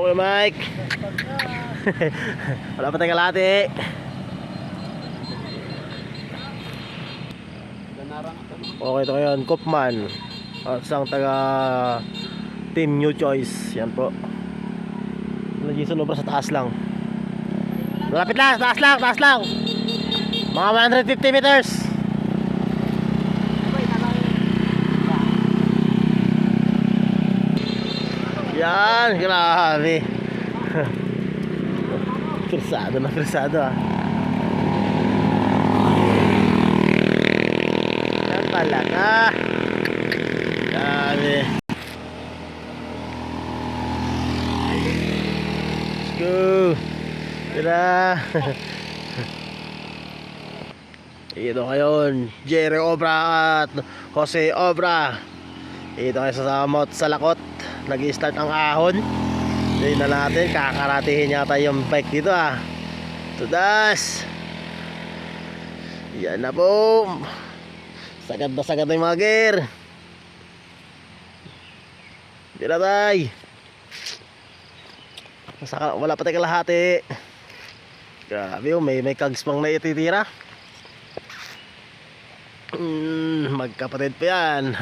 Kuya Mike. Wala pa tayong kalahati. Okay, ito ngayon, Kopman. At isang taga Team New Choice. Yan po. Jason Obra sa taas lang. Malapit lang, taas lang, taas lang. Mga 150 meters. Yan, grabe. Persado ah. Yan talaga. Grabe. Let's go. Tira. Ito ngayon, Jerry Obra at Jose Obra. Ito kayo sa Mount Salakot. Nag-i-start ang ahon. Hindi na natin, kakaratihin yata yung bike dito ah. Tudas. Yan na po. Sagad na yung mga gear. Tira tay. Wala pa tayong kalahati. Grabe oh, may kags pang naititira. Magkapatid pa yan.